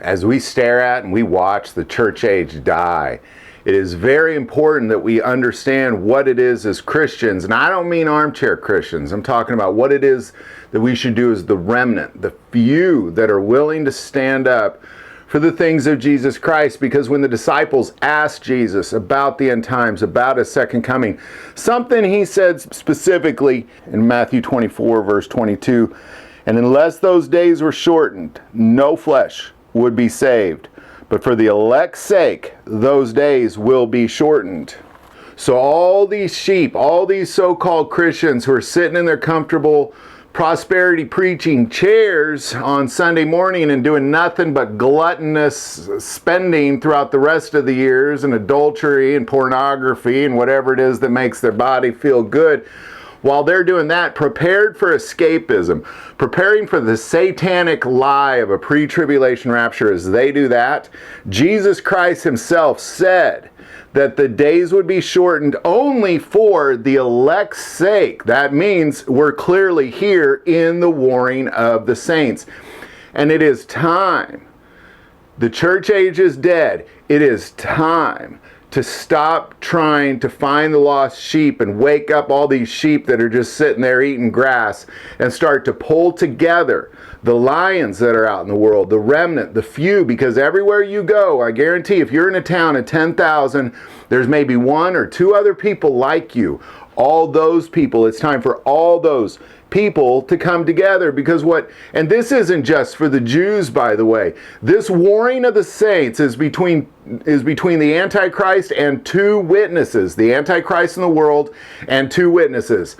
as we stare at and we watch the church age die, it is very important that we understand what it is as Christians. And I don't mean armchair Christians. I'm talking about what it is that we should do as the remnant, the few that are willing to stand up for the things of Jesus Christ. Because when the disciples asked Jesus about the end times, about his second coming, something he said specifically in Matthew 24, verse 22, and unless those days were shortened, no flesh would be saved. But for the elect's sake, those days will be shortened. So all these sheep, all these so-called Christians who are sitting in their comfortable prosperity preaching chairs on Sunday morning and doing nothing but gluttonous spending throughout the rest of the years, and adultery and pornography and whatever it is that makes their body feel good, while they're doing that, prepared for escapism, preparing for the satanic lie of a pre-tribulation rapture as they do that, Jesus Christ himself said that the days would be shortened only for the elect's sake. That means we're clearly here in the warring of the saints. And it is time. The church age is dead. It is time to stop trying to find the lost sheep and wake up all these sheep that are just sitting there eating grass, and start to pull together the lions that are out in the world, the remnant, the few, because everywhere you go, I guarantee if you're in a town of 10,000, there's maybe one or two other people like you. All those people, it's time for all those people to come together, because and this isn't just for the Jews, by the way. This warring of the saints is between the Antichrist and two witnesses, the Antichrist in the world and two witnesses,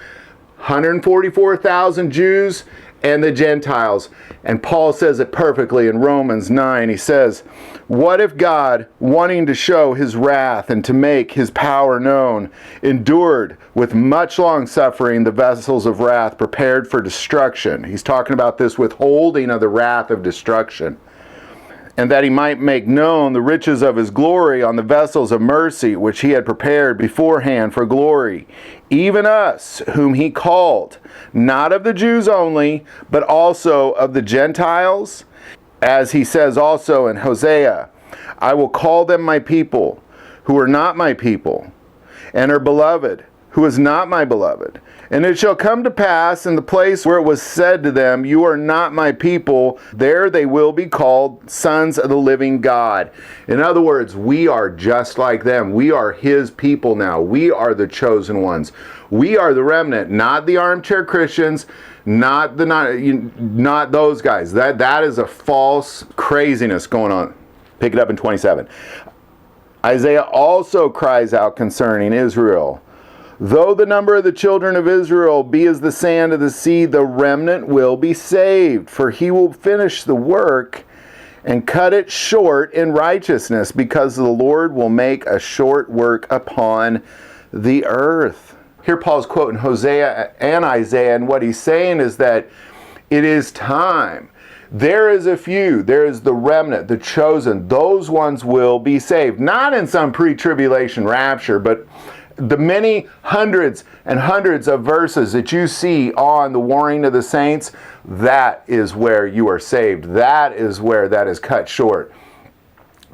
144,000 Jews and the Gentiles. And Paul says it perfectly in Romans 9. He says, what if God, wanting to show his wrath and to make his power known, endured with much long suffering the vessels of wrath prepared for destruction? He's talking about this withholding of the wrath of destruction. And that he might make known the riches of his glory on the vessels of mercy, which he had prepared beforehand for glory. Even us, whom he called, not of the Jews only, but also of the Gentiles. As he says also in Hosea, I will call them my people, who are not my people, and are beloved, who is not my beloved. And it shall come to pass in the place where it was said to them, you are not my people, there they will be called sons of the living God. In other words, we are just like them. We are his people now. We are the chosen ones. We are the remnant, not the armchair Christians, not those guys. That is a false craziness going on. Pick it up in 27. Isaiah also cries out concerning Israel. Though the number of the children of Israel be as the sand of the sea, the remnant will be saved, for he will finish the work and cut it short in righteousness, because the Lord will make a short work upon the earth. Here Paul's quoting Hosea and Isaiah, and what he's saying is that it is time. There is a few, there is the remnant, the chosen. Those ones will be saved. Not in some pre-tribulation rapture, but the many hundreds and hundreds of verses that you see on the warring of the saints, that is where you are saved. That is where that is cut short.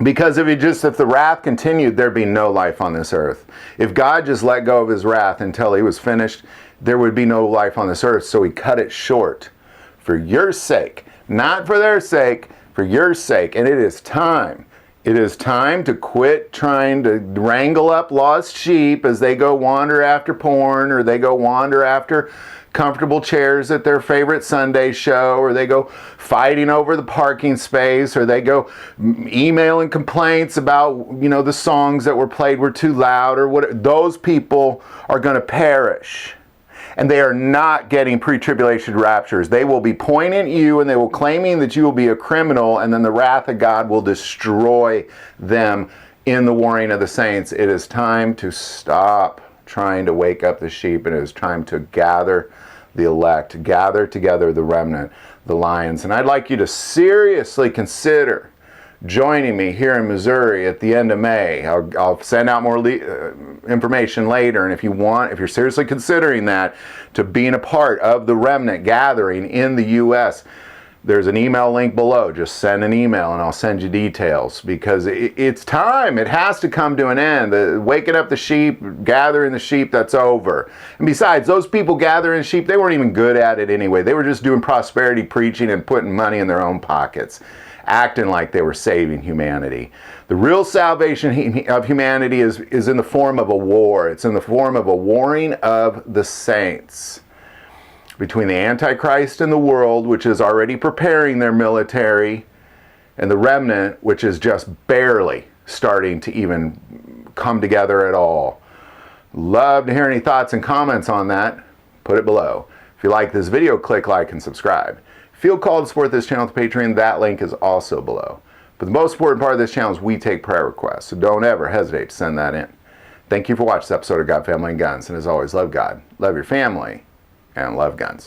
Because if the wrath continued, there'd be no life on this earth. If God just let go of his wrath until he was finished, there would be no life on this earth. So he cut it short for your sake, not for their sake, for your sake. And it is time. It is time to quit trying to wrangle up lost sheep as they go wander after porn, or they go wander after comfortable chairs at their favorite Sunday show, or they go fighting over the parking space, or they go emailing complaints about, the songs that were played were too loud, or what. Those people are going to perish. And they are not getting pre-tribulation raptures. They will be pointing at you, and they will claiming that you will be a criminal, and then the wrath of God will destroy them in the warring of the saints. It is time to stop trying to wake up the sheep, and it is time to gather the elect, gather together the remnant, the lions. And I'd like you to seriously consider joining me here in Missouri at the end of May. I'll send out more information later, and if you're seriously considering that, to being a part of the remnant gathering in the U.S., There's an email link below. Just send an email and I'll send you details, because it's time. It has to come to an end. Waking up the sheep, gathering the sheep, that's over. And besides, those people gathering sheep, they weren't even good at it anyway. They were just doing prosperity preaching and putting money in their own pockets, acting like they were saving humanity. The real salvation of humanity is in the form of a war. It's in the form of a warring of the saints between the Antichrist and the world, which is already preparing their military, and the remnant, which is just barely starting to even come together at all. Love to hear any thoughts and comments on that. Put it below. If you like this video, click like and subscribe. Feel called to support this channel with Patreon. That link is also below. But the most important part of this channel is we take prayer requests, so don't ever hesitate to send that in. Thank you for watching this episode of God, Family, and Guns. And as always, love God, love your family, and love guns.